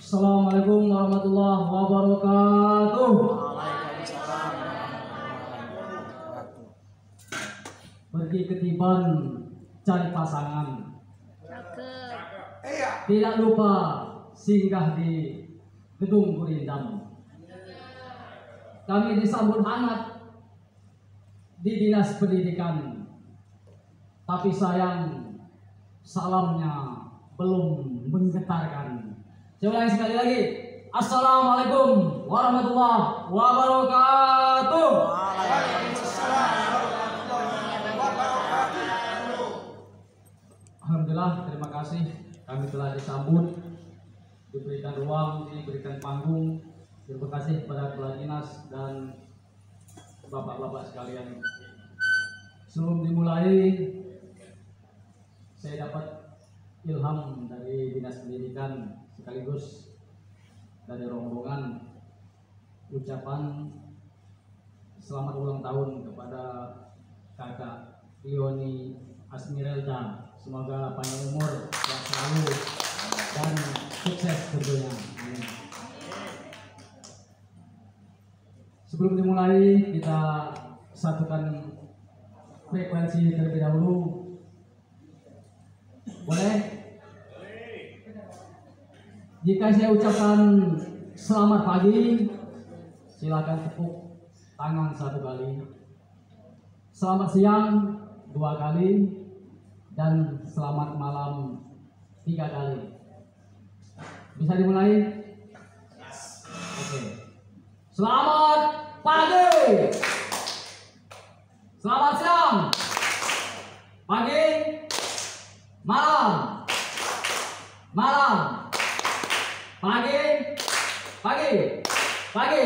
Assalamualaikum warahmatullahi wabarakatuh. Waalaikumsalam warahmatullahi wabarakatuh. Pergi ketiban cari pasangan. Tidak lupa singgah di Gedung Gurindam. Kami disambut hangat di Dinas Pendidikan. Tapi sayang salamnya belum menggetarkan. Saya ulangi sekali lagi. Assalamualaikum warahmatullahi wabarakatuh. Waalaikumsalam warahmatullahi wabarakatuh. Alhamdulillah, terima kasih kami telah disambut, diberikan ruang, diberikan panggung. Terima kasih kepada kepala dinas dan bapak-bapak sekalian. Sebelum dimulai, saya dapat ilham dari Dinas Pendidikan sekaligus dari rombongan ucapan selamat ulang tahun kepada kakak Leoni Asmirelda. Semoga panjang umur, sehat selalu, dan sukses tentunya. Amin. Sebelum dimulai, kita satukan frekuensi terlebih dahulu. Boleh? Jika saya ucapkan selamat pagi, silakan tepuk tangan 1 kali. Selamat siang 2 kali, dan selamat malam 3 kali. Bisa dimulai? Oke. Selamat pagi. Selamat siang. Pagi. Malam. Malam. Pagi. Pagi. Pagi.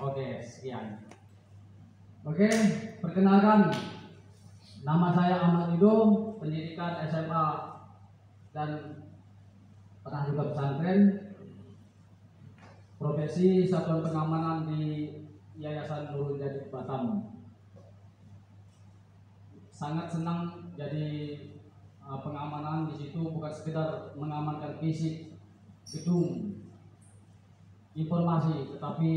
Oke, sekian. Oke, perkenalkan. Nama saya Ahmad Rido, pendidikan SMA dan pernah juga pesantren. Profesi Satuan Pengamanan di Yayasan Nurul Jadid Batam. Sangat senang jadi pengamanan di situ, bukan sekedar mengamankan fisik gedung informasi, tetapi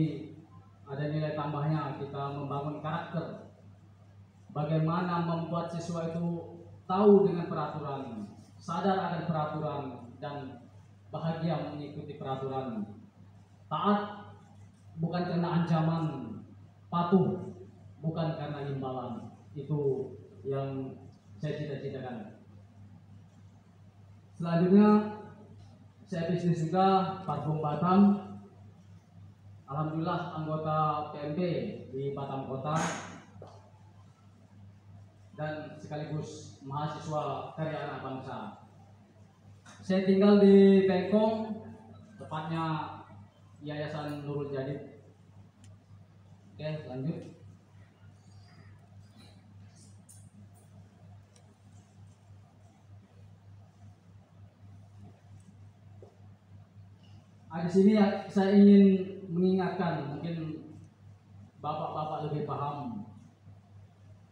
ada nilai tambahnya. Kita membangun karakter. Bagaimana membuat siswa itu tahu dengan peraturan, sadar akan peraturan, dan bahagia mengikuti peraturan. Taat bukan karena ancaman, patuh bukan karena imbalan. Itu yang saya cita-citakan. Selanjutnya, saya bisnis juga parfum Batam. Alhamdulillah anggota PMB di Batam Kota dan sekaligus mahasiswa karya anak bangsa. Saya tinggal di Bengkong, tepatnya Yayasan Nurul Jadid. Oke, lanjut. Di sini saya ingin mengingatkan, mungkin bapak-bapak lebih paham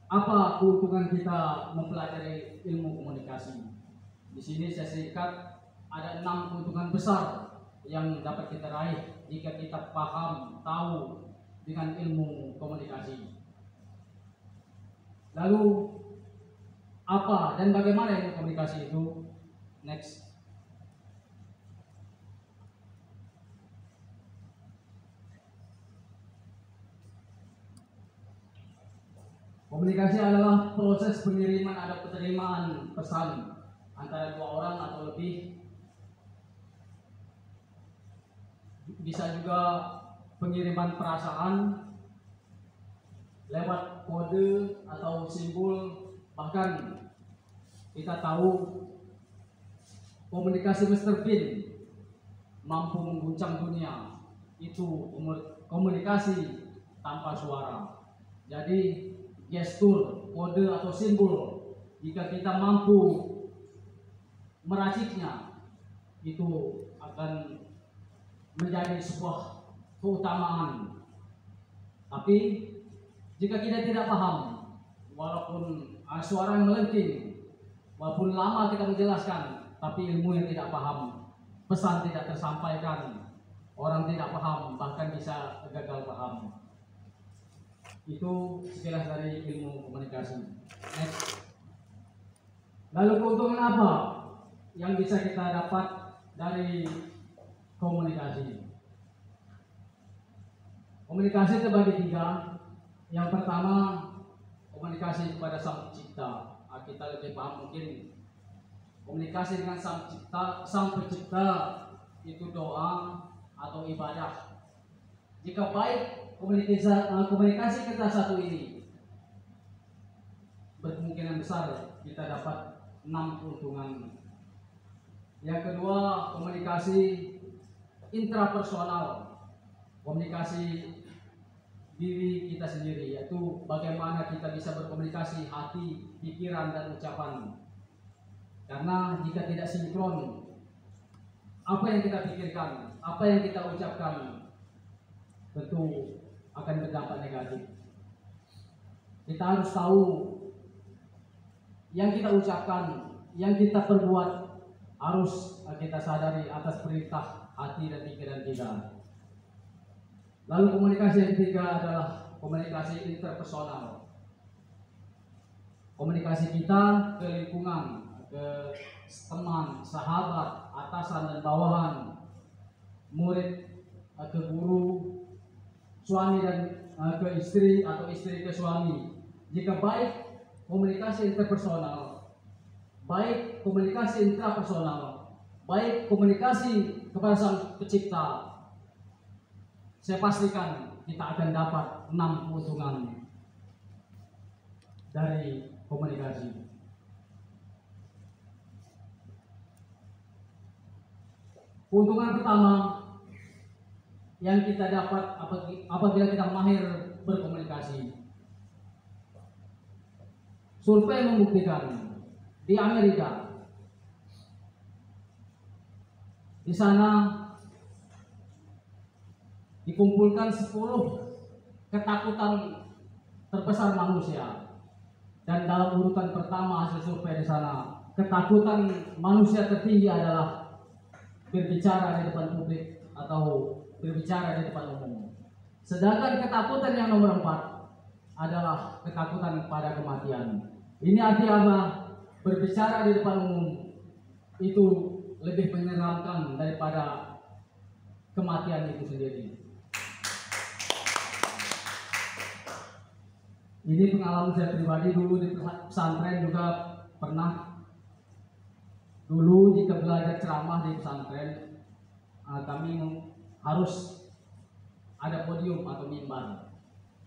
apa keuntungan kita mempelajari ilmu komunikasi. Di sini saya singkat ada 6 keuntungan besar yang dapat kita raih jika kita paham, tahu dengan ilmu komunikasi. Lalu apa dan bagaimana ilmu komunikasi itu? Next. Komunikasi adalah proses pengiriman atau penerimaan pesan antara 2 orang atau lebih. Bisa juga pengiriman perasaan lewat kode atau simbol. Bahkan kita tahu komunikasi Mr. Bean mampu mengguncang dunia. Itu komunikasi tanpa suara. Jadi gestur, kode atau simbol, jika kita mampu meraciknya, itu akan menjadi sebuah keutamaan. Tapi jika kita tidak paham, walaupun suara yang melengking, walaupun lama kita menjelaskan, tapi ilmu yang tidak paham, pesan tidak tersampaikan, orang tidak paham, bahkan bisa gagal paham. Itu sekilas dari ilmu komunikasi. Next. Lalu keuntungan apa yang bisa kita dapat dari komunikasi? Komunikasi terbagi 3. Yang pertama, komunikasi kepada Sang Pencipta. Kita lebih paham mungkin komunikasi dengan Sang Pencipta itu doa atau ibadah. Jika baik komunikasi kita satu ini, berkemungkinan besar kita dapat 6 keuntungan. Yang kedua, komunikasi intrapersonal, komunikasi diri kita sendiri, yaitu bagaimana kita bisa berkomunikasi hati, pikiran, dan ucapan. Karena jika tidak sinkron, apa yang kita pikirkan, apa yang kita ucapkan, tentu akan berdampak negatif. Kita harus tahu yang kita ucapkan, yang kita perbuat, harus kita sadari atas perintah hati dan pikiran kita. Lalu komunikasi yang ketiga adalah komunikasi interpersonal. Komunikasi kita ke lingkungan, ke teman, sahabat, atasan dan bawahan, murid ke guru, suami dan ke istri atau istri ke suami. Jika baik komunikasi interpersonal, baik komunikasi intrapersonal, baik komunikasi kepada Sang Pencipta, saya pastikan kita akan dapat 6 keuntungan dari komunikasi. Keuntungan pertama yang kita dapat apabila kita mahir berkomunikasi. Survei membuktikan di Amerika, di sana dikumpulkan 10 ketakutan terbesar manusia, dan dalam urutan pertama hasil survei di sana, ketakutan manusia tertinggi adalah berbicara di depan publik atau berbicara di depan umum. Sedangkan ketakutan yang nomor 4 adalah ketakutan pada kematian. Ini artinya apa? Berbicara di depan umum itu lebih menyeramkan daripada kematian itu sendiri. Ini pengalaman saya pribadi. Dulu di pesantren juga pernah. Dulu jika belajar ceramah di pesantren, kami harus ada podium atau mimbar.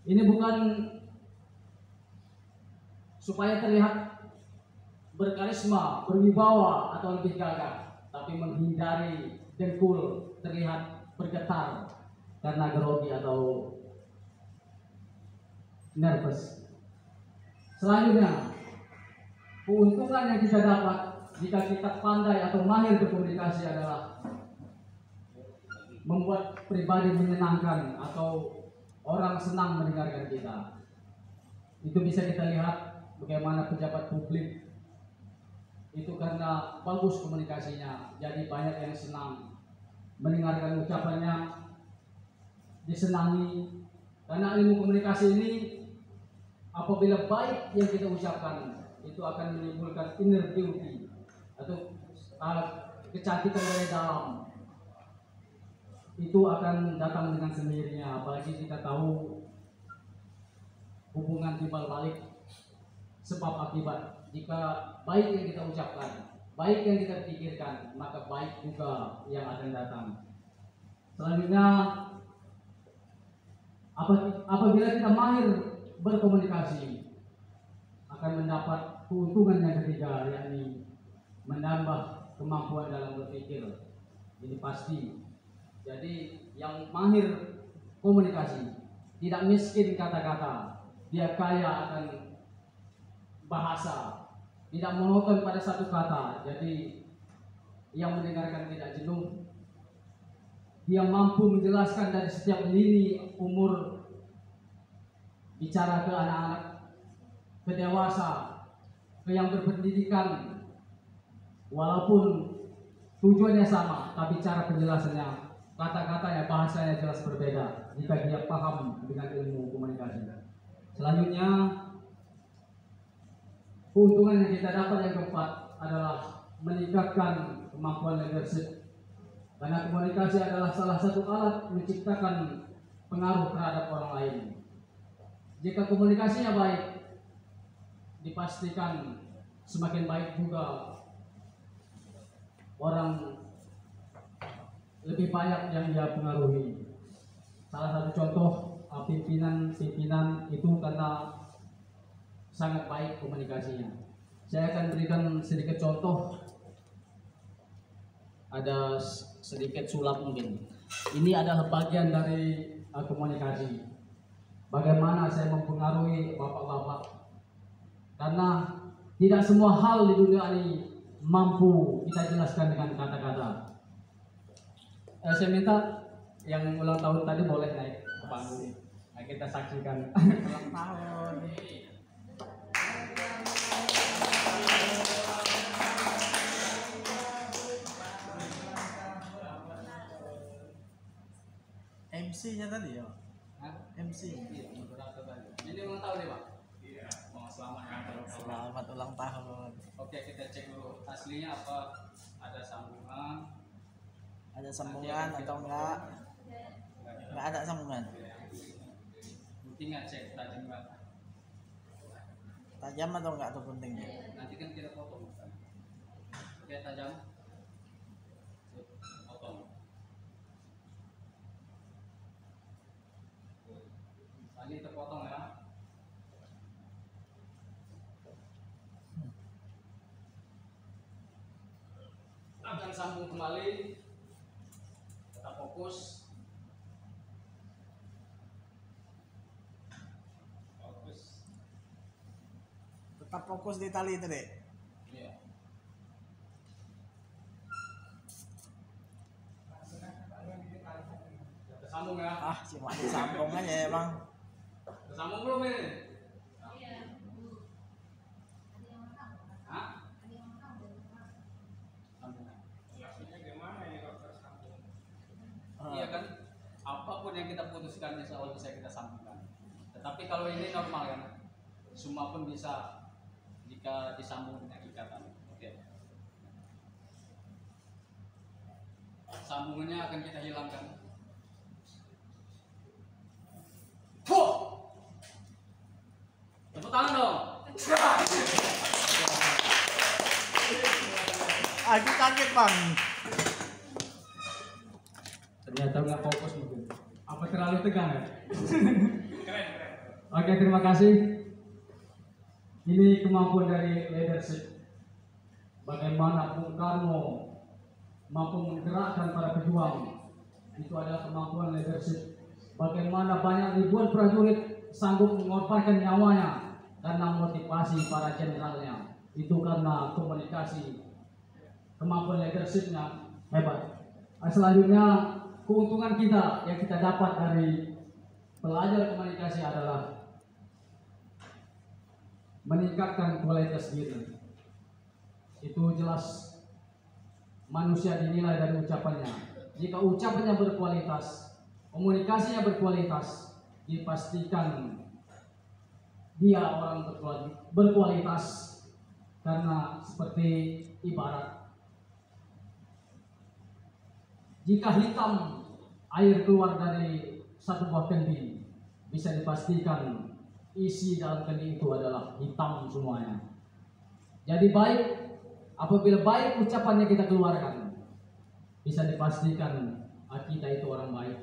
Ini bukan supaya terlihat berkarisma, berwibawa atau lebih gagah, tapi menghindari dengkul terlihat bergetar karena grogi atau nervous. Selanjutnya, keuntungan yang kita dapat jika kita pandai atau mahir berkomunikasi adalah membuat pribadi menyenangkan atau orang senang mendengarkan kita. Itu bisa kita lihat bagaimana pejabat publik itu karena bagus komunikasinya, jadi banyak yang senang mendengarkan ucapannya, disenangi. Karena ilmu komunikasi ini apabila baik yang kita ucapkan, itu akan menimbulkan inner beauty atau kecantikan dari dalam. Itu akan datang dengan sendirinya, apalagi kita tahu hubungan timbal balik sebab akibat. Jika baik yang kita ucapkan, baik yang kita pikirkan, maka baik juga yang akan datang. Selanjutnya, apabila kita mahir berkomunikasi, akan mendapat keuntungan yang ketiga, yakni menambah kemampuan dalam berpikir. Ini pasti. Jadi yang mahir komunikasi tidak miskin kata-kata, dia kaya akan bahasa, tidak monoton pada satu kata. Jadi yang mendengarkan tidak jenuh. Dia mampu menjelaskan dari setiap lini umur, bicara ke anak-anak, ke dewasa, ke yang berpendidikan. Walaupun tujuannya sama, tapi cara penjelasannya, kata-katanya, bahasanya jelas berbeda jika dia paham dengan ilmu komunikasi. Selanjutnya, keuntungan yang kita dapat yang keempat adalah meningkatkan kemampuan leadership. Karena komunikasi adalah salah satu alat menciptakan pengaruh terhadap orang lain. Jika komunikasinya baik, dipastikan semakin baik juga orang lebih banyak yang dia pengaruhi. Salah satu contoh pimpinan itu karena sangat baik komunikasinya. Saya akan berikan sedikit contoh. Ada sedikit sulap mungkin. Ini adalah bagian dari komunikasi. Bagaimana saya mempengaruhi bapak-bapak. Karena tidak semua hal di dunia ini mampu kita jelaskan dengan kata-kata. Saya minta yang ulang tahun tadi boleh naik ke panggung. Nah, kita saksikan ulang tahun. MC-nya tadi ya? Hah? MC. Iya, ini ulang tahun ya, Pak? Iya. Selamat ya. Selamat ulang tahun. Oke, kita cek dulu aslinya apa, ada sambungan. Ada sambungan atau enggak? Enggak ada sambungan. Pentingnya cek tajam enggak? Tajam atau enggak tuh pentingnya? Nanti kan kita potong. Oke, tajam. Potong. Ini terpotong ya. Akan sambung kembali. Tetap fokus. Tetap fokus di tali itu deh. Iya. Tersambung ya. Cuma disambung aja ya bang. Tersambung belum ini? Hah? Iya kan, apapun yang kita putuskan insya Allah bisa kita sambungkan. Tetapi kalau ini normal kan, semua pun bisa jika disambung dengan ikatan. Oke. Sambungannya akan kita hilangkan. Tepuk tangan dong. Aku kaget bang. Ternyata nggak fokus mungkin. Apa terlalu tegang ya? Oke, terima kasih. Ini kemampuan dari leadership. Bagaimana Bung Karno mampu menggerakkan para pejuang. Itu adalah kemampuan leadership. Bagaimana banyak ribuan prajurit sanggup mengorbankan nyawanya karena motivasi para jenderalnya. Itu karena komunikasi. Kemampuan leadershipnya hebat. Selanjutnya, keuntungan kita yang kita dapat dari belajar komunikasi adalah meningkatkan kualitas diri. Itu jelas manusia dinilai dari ucapannya. Jika ucapannya berkualitas, komunikasinya berkualitas, dipastikan dia orang berkualitas. Karena seperti ibarat, jika hitam air keluar dari satu buah kendi, bisa dipastikan isi dalam kendi itu adalah hitam semuanya. Jadi baik, apabila baik ucapannya kita keluarkan, bisa dipastikan kita itu orang baik.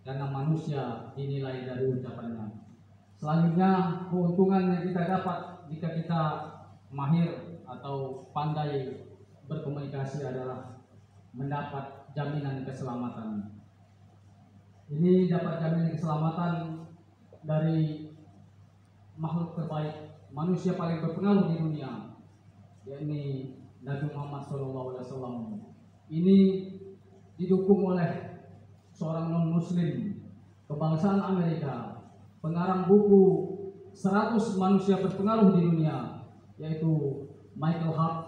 Karena manusia dinilai dari ucapannya. Selanjutnya, keuntungan yang kita dapat jika kita mahir atau pandai berkomunikasi adalah mendapat jaminan keselamatan. Ini dapat jaminan keselamatan dari makhluk terbaik, manusia paling berpengaruh di dunia, yakni Nabi Muhammad SAW. Ini didukung oleh seorang non-Muslim kebangsaan Amerika, pengarang buku 100 manusia berpengaruh di dunia, yaitu Michael Hart,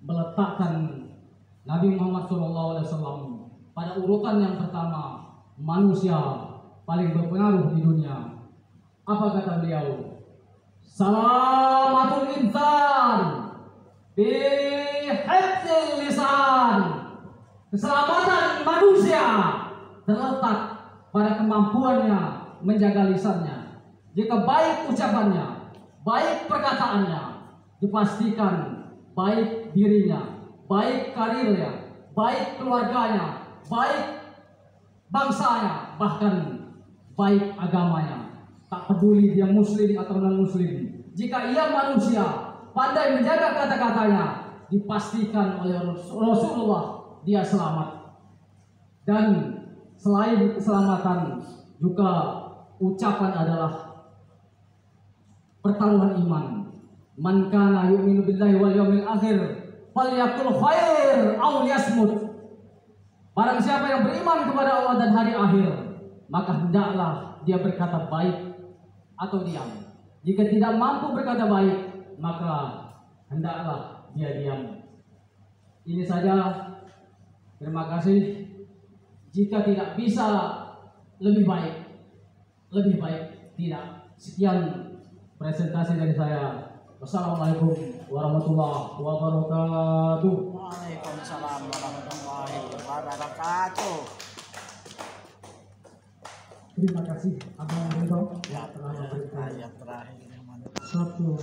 meletakkan Nabi Muhammad SAW pada urutan yang pertama, manusia paling berpengaruh di dunia. Apa kata beliau? Salamatul insan bi hifdzil lisan. Keselamatan manusia terletak pada kemampuannya menjaga lisannya. Jika baik ucapannya, baik perkataannya, dipastikan baik dirinya, baik karirnya, baik keluarganya, baik bangsanya, bahkan baik agamanya. Tak peduli dia muslim atau non muslim, jika ia manusia pandai menjaga kata-katanya, dipastikan oleh Rasulullah dia selamat. Dan selain keselamatan juga ucapan adalah pertaruhan iman. Man kana yu'minu billahi wal yawmil akhir falyaqul khair aw liyasmut. Barang siapa yang beriman kepada Allah dan hari akhir, maka hendaklah dia berkata baik atau diam. Jika tidak mampu berkata baik, maka hendaklah dia diam. Ini saja. Terima kasih. Jika tidak bisa lebih baik tidak. Sekian presentasi dari saya. Wassalamualaikum warahmatullahi wabarakatuh. Waalaikumsalam warahmatullahi wabarakatuh. Terima kasih Abang Ridho Ya, telah memberikan ayat terakhir. satu